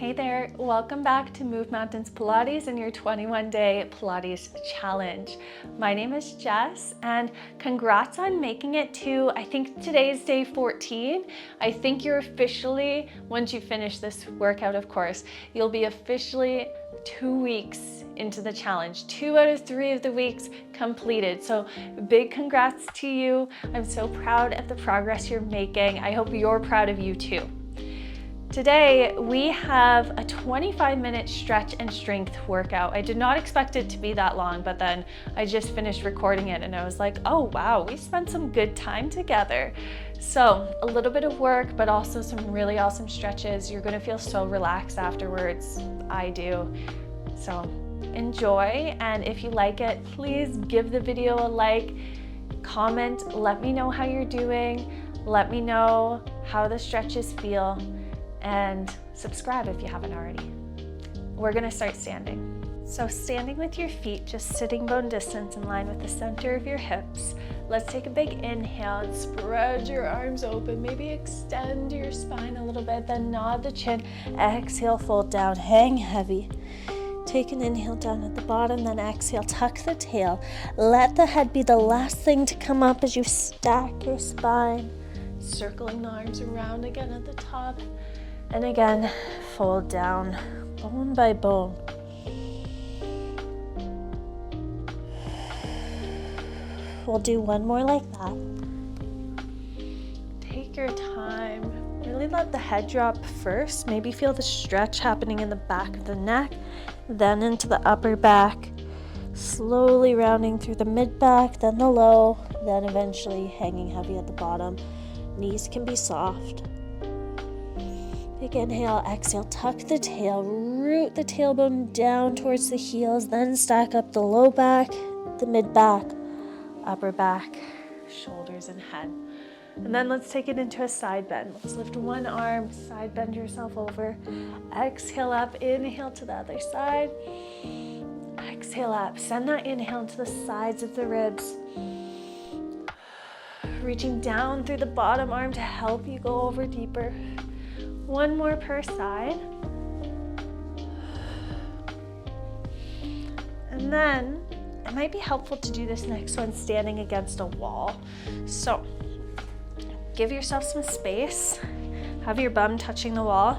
Hey there, welcome back to Move Mountains Pilates and your 21-day Pilates challenge. My name is Jess and congrats on making it to, I think today's day 14. I think you're officially, once you finish this workout of course, you'll be officially 2 weeks into the challenge. 2 out of 3 of the weeks completed. So big congrats to you. I'm so proud of the progress you're making. I hope you're proud of you too. Today, we have a 25-minute stretch and strength workout. I did not expect it to be that long, but then I just finished recording it and I was like, oh wow, we spent some good time together. So a little bit of work, but also some really awesome stretches. You're gonna feel so relaxed afterwards. I do. So enjoy, and if you like it, please give the video a like, comment, let me know how you're doing, let me know how the stretches feel, and subscribe if you haven't already. We're gonna start standing. So standing with your feet just sitting bone distance in line with the center of your hips. Let's take a big inhale and spread your arms open. Maybe extend your spine a little bit, then nod the chin. Exhale, fold down, hang heavy. Take an inhale down at the bottom, then exhale, tuck the tail. Let the head be the last thing to come up as you stack your spine. Circling the arms around again at the top. And again, fold down, bone by bone. We'll do one more like that. Take your time. Really let the head drop first. Maybe feel the stretch happening in the back of the neck, then into the upper back. Slowly rounding through the mid back, then the low, then eventually hanging heavy at the bottom. Knees can be soft. Big inhale, exhale, tuck the tail, root the tailbone down towards the heels, then stack up the low back, the mid back, upper back, shoulders and head. And then let's take it into a side bend. Let's lift one arm, side bend yourself over. Exhale up, inhale to the other side. Exhale up, send that inhale into the sides of the ribs. Reaching down through the bottom arm to help you go over deeper. One more per side. And then it might be helpful to do this next one standing against a wall. So give yourself some space. Have your bum touching the wall.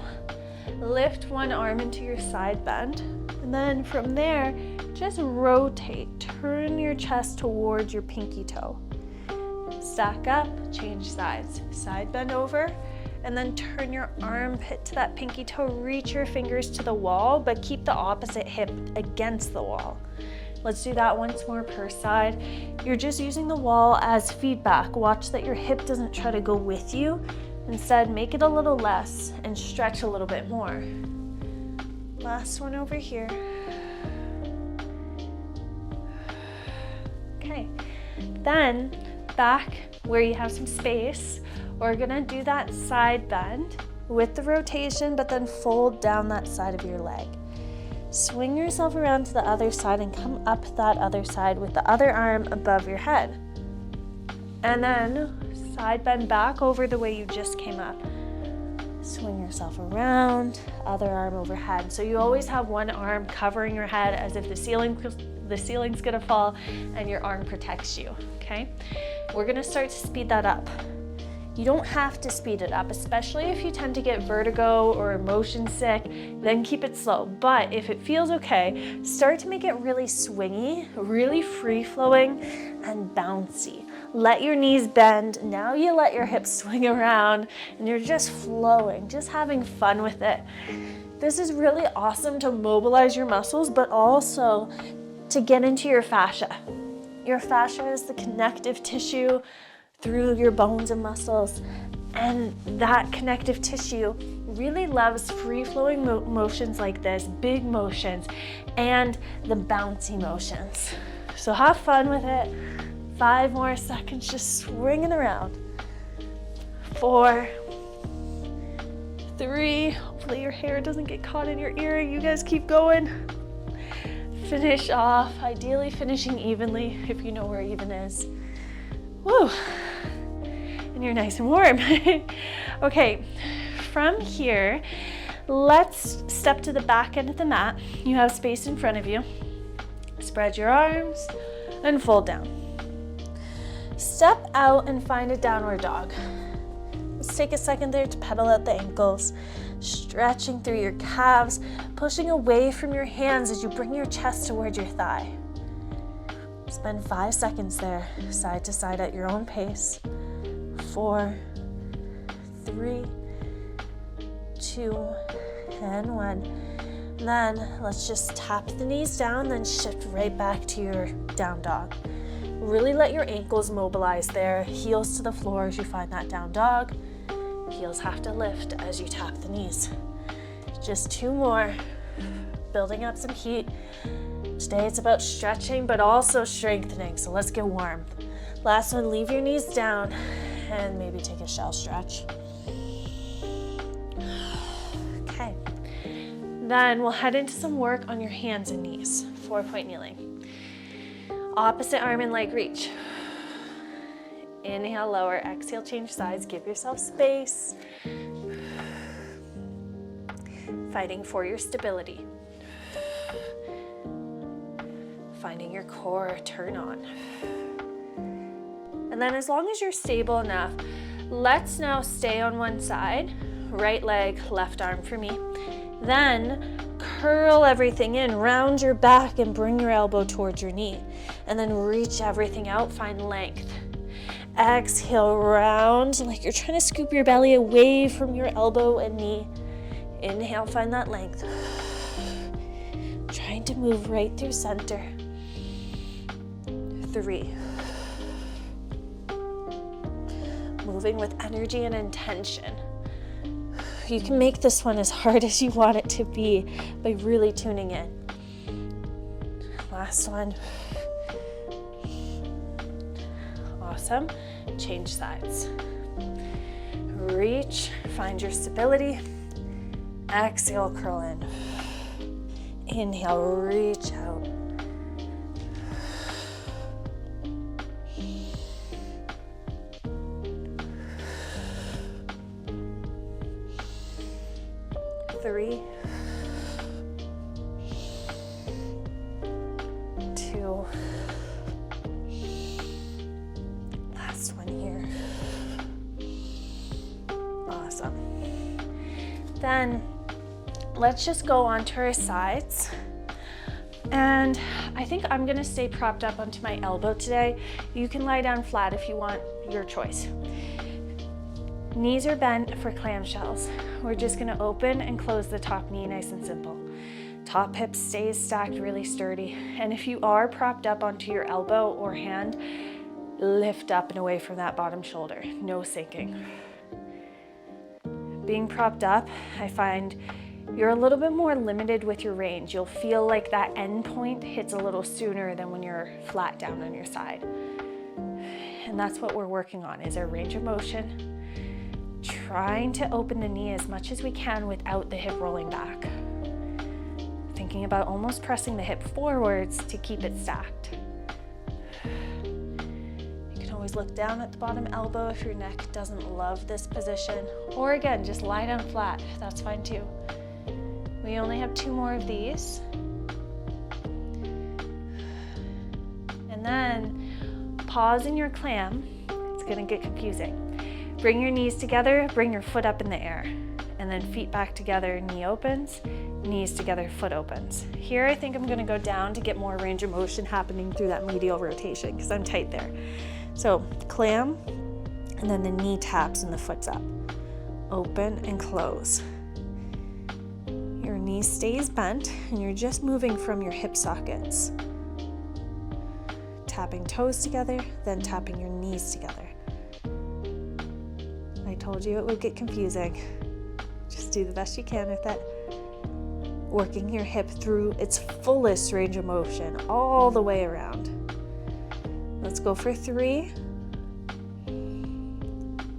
Lift one arm into your side bend. And then from there, just rotate. Turn your chest towards your pinky toe. Stack up, change sides. Side bend over. And then turn your armpit to that pinky toe, reach your fingers to the wall, but keep the opposite hip against the wall. Let's do that once more per side. You're just using the wall as feedback. Watch that your hip doesn't try to go with you. Instead, make it a little less and stretch a little bit more. Last one over here. Okay, then back where you have some space, we're gonna do that side bend with the rotation, but then fold down that side of your leg. Swing yourself around to the other side and come up that other side with the other arm above your head. And then side bend back over the way you just came up. Swing yourself around, other arm overhead. So you always have one arm covering your head as if the ceiling's gonna fall and your arm protects you, okay? We're gonna start to speed that up. You don't have to speed it up, especially if you tend to get vertigo or motion sick, then keep it slow. But if it feels okay, start to make it really swingy, really free-flowing and bouncy. Let your knees bend. Now you let your hips swing around and you're just flowing, just having fun with it. This is really awesome to mobilize your muscles, but also to get into your fascia. Your fascia is the connective tissue through your bones and muscles, and that connective tissue really loves free-flowing motions like this, big motions, and the bouncy motions. So have fun with it. 5 more seconds just swinging around. 4, 3, hopefully your hair doesn't get caught in your ear. You guys keep going. Finish off, ideally finishing evenly if you know where even is. Woo! And you're nice and warm. Okay, from here, Let's step to the back end of the mat. You have space in front of you. Spread your arms and fold down. Step out and find a downward dog. Let's take a second there to pedal out the ankles, stretching through your calves, pushing away from your hands as you bring your chest towards your thigh. Spend 5 seconds there, side to side at your own pace. 4, 3, 2, and 1. Then let's just tap the knees down, then shift right back to your down dog. Really let your ankles mobilize there, heels to the floor as you find that down dog. Heels have to lift as you tap the knees. Just 2 more, building up some heat. Today it's about stretching, but also strengthening, so let's get warm. Last one, leave your knees down and maybe take a shell stretch. Okay. Then we'll head into some work on your hands and knees, 4-point kneeling. Opposite arm and leg reach. Inhale, lower, exhale, change sides, give yourself space. Fighting for your stability. Finding your core turn on. And then as long as you're stable enough, let's now stay on one side, right leg, left arm for me. Then curl everything in, round your back and bring your elbow towards your knee. And then reach everything out, find length. Exhale, round like you're trying to scoop your belly away from your elbow and knee. Inhale, find that length. Trying to move right through center. 3. Moving with energy and intention. You can make this one as hard as you want it to be by really tuning in. Last one. Awesome. Change sides. Reach, find your stability. Exhale, curl in. Inhale, reach out. Three, 2, last one here. Awesome. Then let's just go onto our sides. And I think I'm gonna stay propped up onto my elbow today. You can lie down flat if you want, your choice. Knees are bent for clamshells. We're just gonna open and close the top knee, nice and simple. Top hip stays stacked really sturdy. And if you are propped up onto your elbow or hand, lift up and away from that bottom shoulder, no sinking. Being propped up, I find you're a little bit more limited with your range. You'll feel like that end point hits a little sooner than when you're flat down on your side. And that's what we're working on, is our range of motion. Trying to open the knee as much as we can without the hip rolling back. Thinking about almost pressing the hip forwards to keep it stacked. You can always look down at the bottom elbow if your neck doesn't love this position. Or again, just lie down flat, that's fine too. We only have 2 more of these. And then pause in your clam. It's gonna get confusing. Bring your knees together, bring your foot up in the air, and then feet back together, knee opens, knees together, foot opens. Here I think I'm gonna go down to get more range of motion happening through that medial rotation because I'm tight there. So clam, and then the knee taps and the foot's up. Open and close. Your knee stays bent and you're just moving from your hip sockets. Tapping toes together, then tapping your knees together. I told you it would get confusing. Just do the best you can with it. Working your hip through its fullest range of motion, all the way around. Let's go for 3,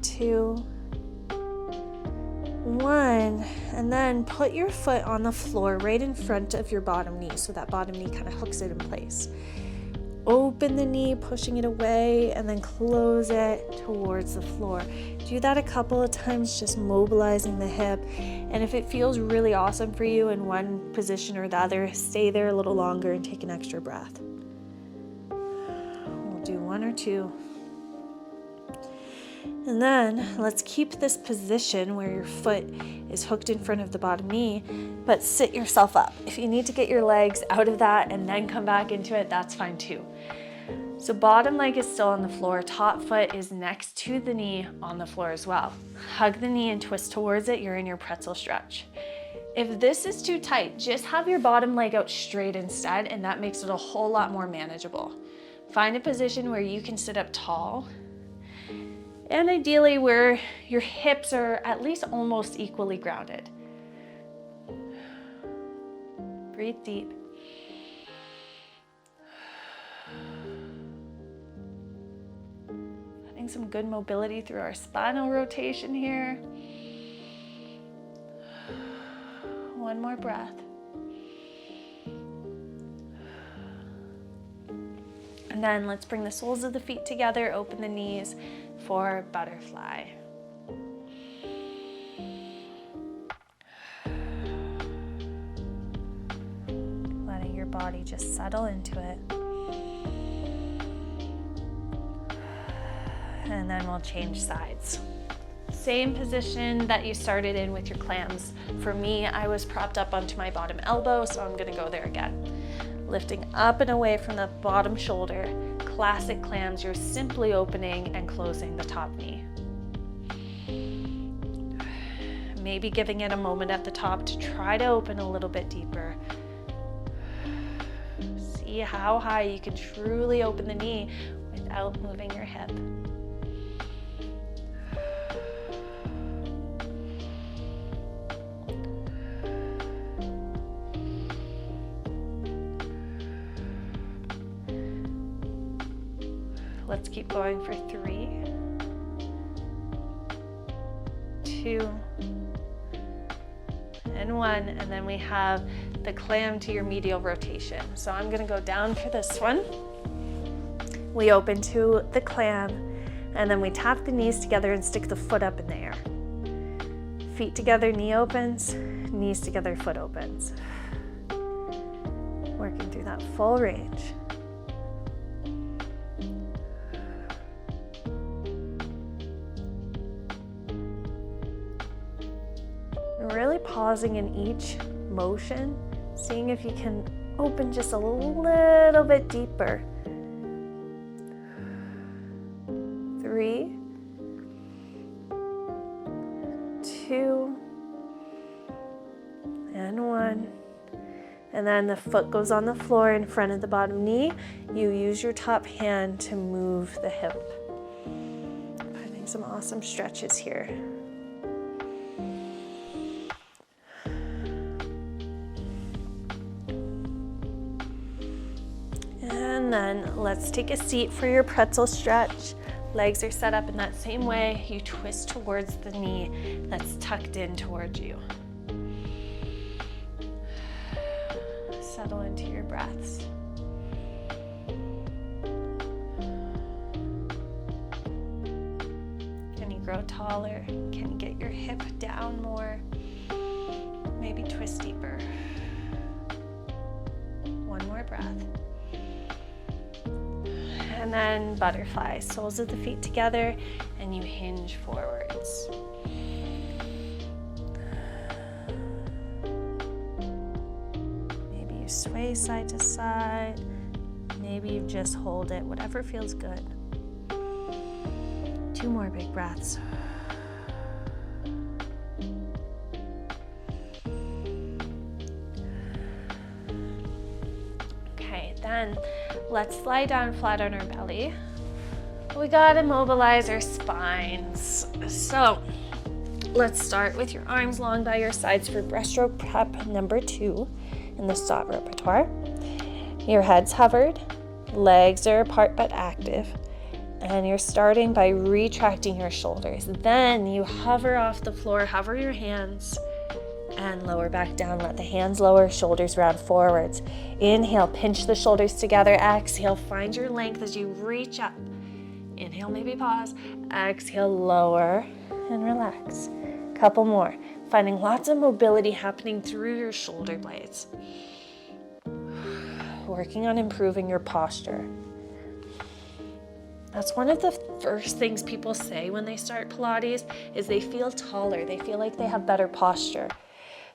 2, 1, and then put your foot on the floor right in front of your bottom knee so that bottom knee kind of hooks it in place. open the knee, pushing it away, and then close it towards the floor. Do that a couple of times, just mobilizing the hip. And if it feels really awesome for you in one position or the other, stay there a little longer and take an extra breath. We'll do one or two. And then let's keep this position where your foot is hooked in front of the bottom knee, but sit yourself up. If you need to get your legs out of that and then come back into it, that's fine too. So bottom leg is still on the floor, top foot is next to the knee on the floor as well. Hug the knee and twist towards it, you're in your pretzel stretch. If this is too tight, just have your bottom leg out straight instead, and that makes it a whole lot more manageable. Find a position where you can sit up tall, and ideally where your hips are at least almost equally grounded. Breathe deep. Getting some good mobility through our spinal rotation here. One more breath. And then let's bring the soles of the feet together, open the knees for butterfly. Letting your body just settle into it. And then we'll change sides. Same position that you started in with your clams. For me, I was propped up onto my bottom elbow, so I'm gonna go there again. Lifting up and away from the bottom shoulder. Classic clams, you're simply opening and closing the top knee. Maybe giving it a moment at the top to try to open a little bit deeper. See how high you can truly open the knee without moving your hip. Let's keep going for 3, 2, and 1. And then we have the clam to your medial rotation. So I'm gonna go down for this one. We open to the clam, and then we tap the knees together and stick the foot up in the air. Feet together, knee opens, knees together, foot opens. Working through that full range. Really pausing in each motion, seeing if you can open just a little bit deeper. 3, 2, and 1. And then the foot goes on the floor in front of the bottom knee. You use your top hand to move the hip. Finding some awesome stretches here. And then let's take a seat for your pretzel stretch. Legs are set up in that same way. You twist towards the knee that's tucked in towards you. Settle into your breaths. Can you grow taller? Can you get your hip down more? Maybe twist deeper. One more breath. And then butterfly, soles of the feet together, and you hinge forwards. Maybe you sway side to side. Maybe you just hold it, whatever feels good. 2 more big breaths. Okay, then let's lie down flat on our belly. We gotta mobilize our spines. So let's start with your arms long by your sides for breaststroke prep number 2 in the stop repertoire. Your head's hovered, legs are apart but active, and you're starting by retracting your shoulders. Then you hover off the floor, hover your hands, And lower back down. Let the hands lower, shoulders round forwards. Inhale, pinch the shoulders together. Exhale, find your length as you reach up. Inhale, maybe pause. Exhale, lower and relax. Couple more. Finding lots of mobility happening through your shoulder blades. Working on improving your posture. That's one of the first things people say when they start Pilates is they feel taller. They feel like they have better posture.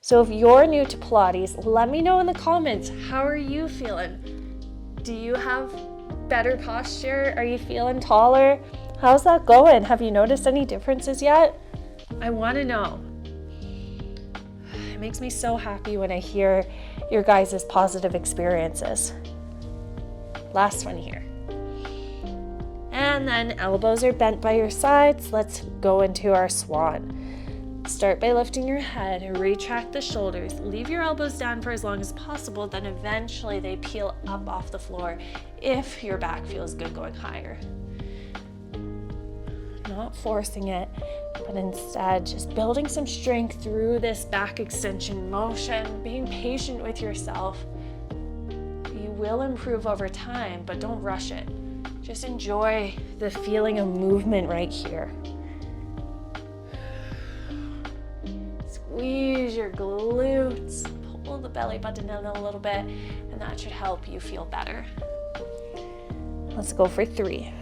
So if you're new to Pilates, let me know in the comments, how are you feeling? Do you have better posture? Are you feeling taller? How's that going? Have you noticed any differences yet? I want to know. It makes me so happy when I hear your guys' positive experiences. Last one here. And then elbows are bent by your sides. Let's go into our swan. Start by lifting your head and retract the shoulders. Leave your elbows down for as long as possible, then eventually they peel up off the floor if your back feels good going higher. Not forcing it, but instead just building some strength through this back extension motion, being patient with yourself. You will improve over time, but don't rush it. Just enjoy the feeling of movement right here. Squeeze your glutes, pull the belly button in a little bit, and that should help you feel better. Let's go for 3.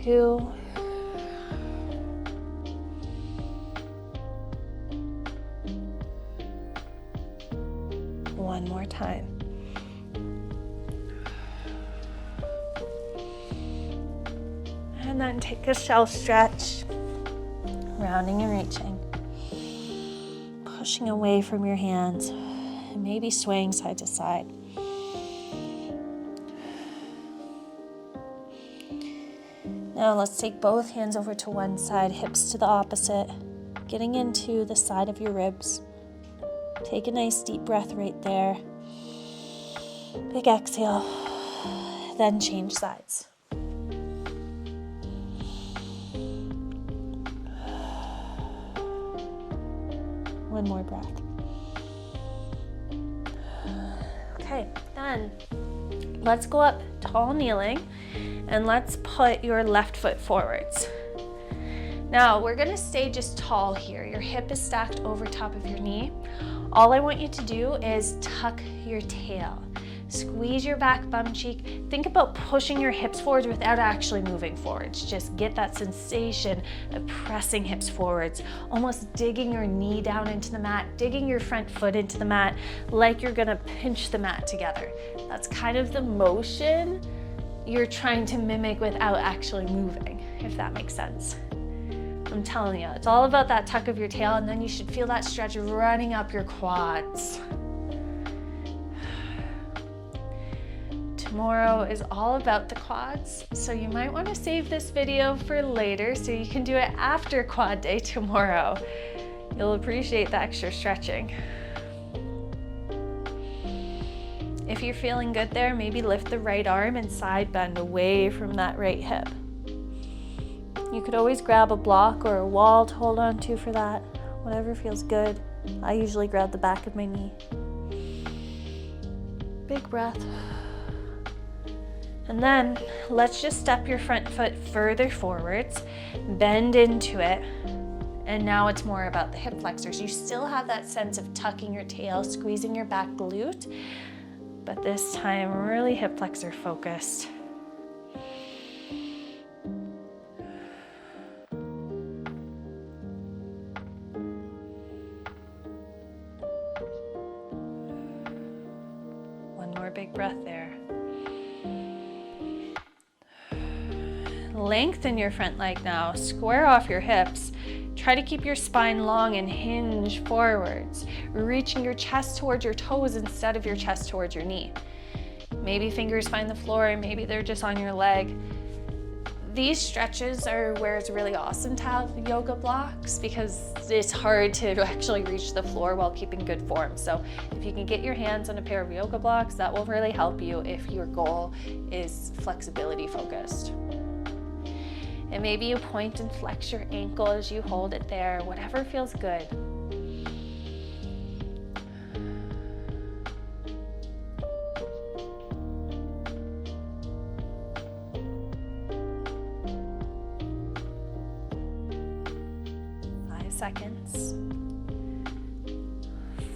2. 1 more time. And then take a shell stretch, rounding and reaching, pushing away from your hands, and maybe swaying side to side. Now let's take both hands over to one side, hips to the opposite, getting into the side of your ribs. Take a nice deep breath right there. Big exhale, then change sides. One more breath. Okay, then let's go up tall kneeling and let's put your left foot forwards. Now we're gonna stay just tall here. Your hip is stacked over top of your knee. All I want you to do is tuck your tail. Squeeze your back bum cheek. Think about pushing your hips forwards without actually moving forwards. Just get that sensation of pressing hips forwards, almost digging your knee down into the mat, digging your front foot into the mat, like you're gonna pinch the mat together. That's kind of the motion you're trying to mimic without actually moving, if that makes sense. I'm telling you, it's all about that tuck of your tail, and then you should feel that stretch running up your quads. Tomorrow is all about the quads, so you might want to save this video for later so you can do it after quad day tomorrow. You'll appreciate the extra stretching. If you're feeling good there, maybe lift the right arm and side bend away from that right hip. You could always grab a block or a wall to hold on to for that, whatever feels good. I usually grab the back of my knee. Big breath. And then let's just step your front foot further forwards, bend into it, and now it's more about the hip flexors. You still have that sense of tucking your tail, squeezing your back glute, but this time really hip flexor focused. One more big breath there. Lengthen your front leg now, square off your hips. Try to keep your spine long and hinge forwards, reaching your chest towards your toes instead of your chest towards your knee. Maybe fingers find the floor, maybe they're just on your leg. These stretches are where it's really awesome to have yoga blocks because it's hard to actually reach the floor while keeping good form. So if you can get your hands on a pair of yoga blocks, that will really help you if your goal is flexibility focused. And maybe you point and flex your ankle as you hold it there, whatever feels good. Seconds.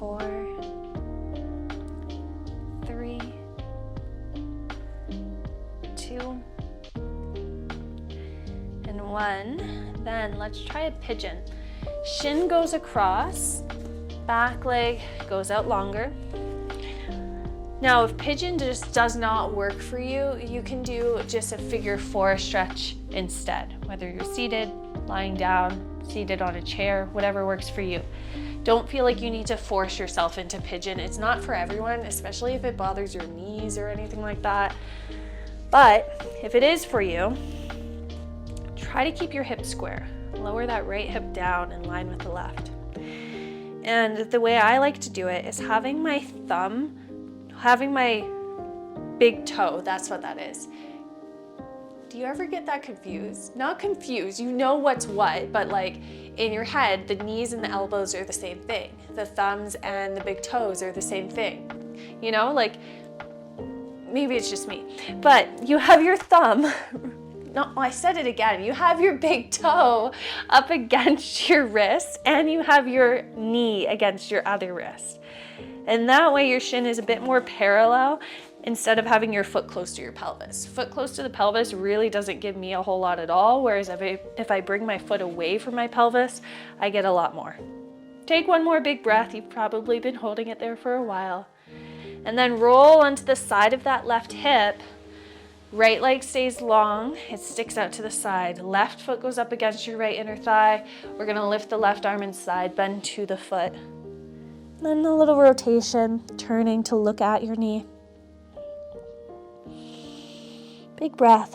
4, 3, 2, and 1. Then let's try a pigeon. Shin goes across, back leg goes out longer. Now, if pigeon just does not work for you, you can do just a figure 4 stretch instead, whether you're seated, lying down, seated on a chair, whatever works for you. Don't feel like you need to force yourself into pigeon. It's not for everyone, especially if it bothers your knees or anything like that. But if it is for you, try to keep your hips square. Lower that right hip down in line with the left. And the way I like to do it is having my big toe, that's what that is. Do you ever get that confused? Not confused, you know what's what, but like in your head, the knees and the elbows are the same thing. The thumbs and the big toes are the same thing. You know, like maybe it's just me, but you have your thumb, no, I said it again, you have your big toe up against your wrist and you have your knee against your other wrist. And that way your shin is a bit more parallel instead of having your foot close to your pelvis. Foot close to the pelvis really doesn't give me a whole lot at all, whereas if I bring my foot away from my pelvis, I get a lot more. Take one more big breath. You've probably been holding it there for a while. And then roll onto the side of that left hip. Right leg stays long, it sticks out to the side. Left foot goes up against your right inner thigh. We're gonna lift the left arm and side bend to the foot. Then a little rotation, turning to look at your knee. Big breath.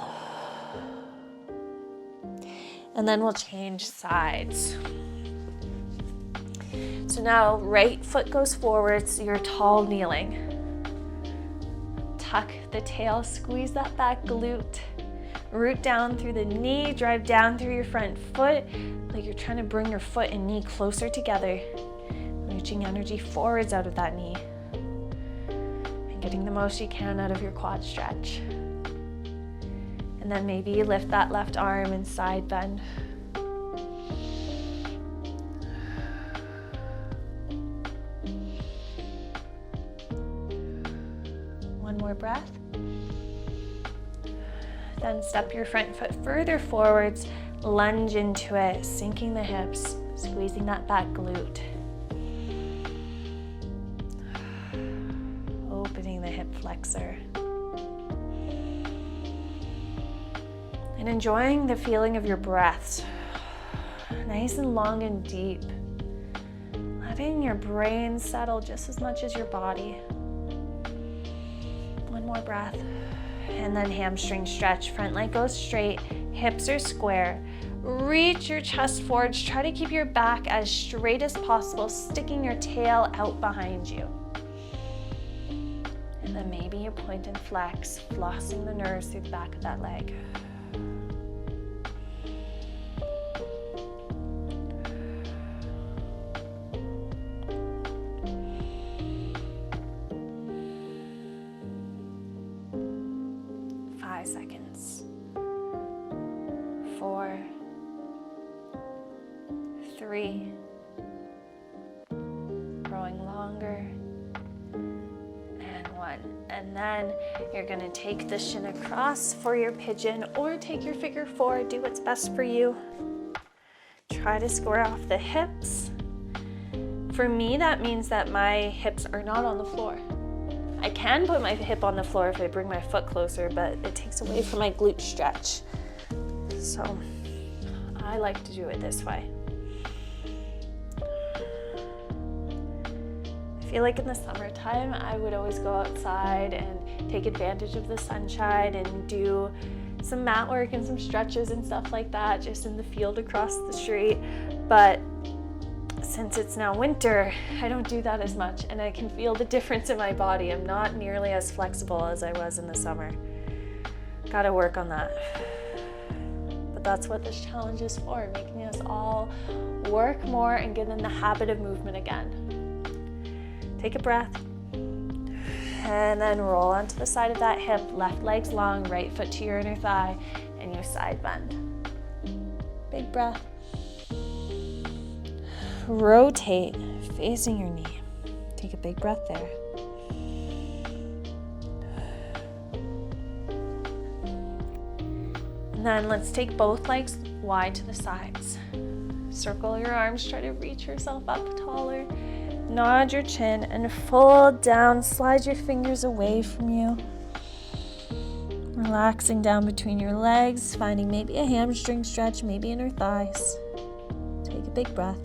And then we'll change sides. So now right foot goes forward, so you're tall kneeling. Tuck the tail, squeeze that back glute. Root down through the knee, drive down through your front foot, like you're trying to bring your foot and knee closer together. Reaching energy forwards out of that knee. And getting the most you can out of your quad stretch. And then maybe you lift that left arm and side bend. One more breath. Then step your front foot further forwards, lunge into it, sinking the hips, squeezing that back glute. Opening the hip flexor. And enjoying the feeling of your breaths. Nice and long and deep. Letting your brain settle just as much as your body. One more breath. And then hamstring stretch. Front leg goes straight, hips are square. Reach your chest forwards. Try to keep your back as straight as possible, sticking your tail out behind you. And then maybe you point and flex, flossing the nerves through the back of that leg. Seconds. 4, 3, growing longer, and 1. And then you're going to take the shin across for your pigeon or take your figure 4, do what's best for you. Try to square off the hips. For me, that means that my hips are not on the floor. I can put my hip on the floor if I bring my foot closer, but it takes away from my glute stretch. So I like to do it this way. I feel like in the summertime, I would always go outside and take advantage of the sunshine and do some mat work and some stretches and stuff like that just in the field across the street. But since it's now winter, I don't do that as much, and I can feel the difference in my body. I'm not nearly as flexible as I was in the summer. Gotta work on that. But that's what this challenge is for, making us all work more and get in the habit of movement again. Take a breath. And then roll onto the side of that hip, left leg's long, right foot to your inner thigh, and you side bend. Big breath. Rotate, facing your knee. Take a big breath there. And then let's take both legs wide to the sides. Circle your arms, try to reach yourself up taller. Nod your chin and fold down, slide your fingers away from you. Relaxing down between your legs, finding maybe a hamstring stretch, maybe inner thighs. Take a big breath.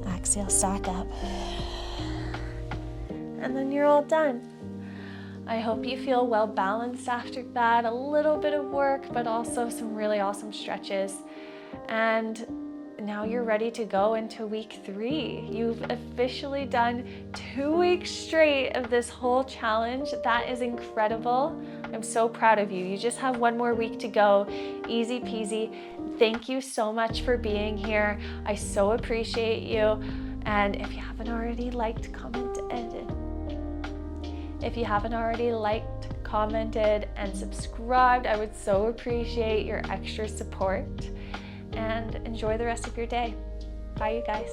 Exhale, stack up. And then you're all done. I hope you feel well balanced after that. A little bit of work, but also some really awesome stretches. And now you're ready to go into week 3. You've officially done 2 weeks straight of this whole challenge. That is incredible. I'm so proud of you. You just have 1 more week to go. Easy peasy. Thank you so much for being here. I so appreciate you. And if you haven't already liked, commented, and subscribed, I would so appreciate your extra support. And enjoy the rest of your day. Bye, you guys.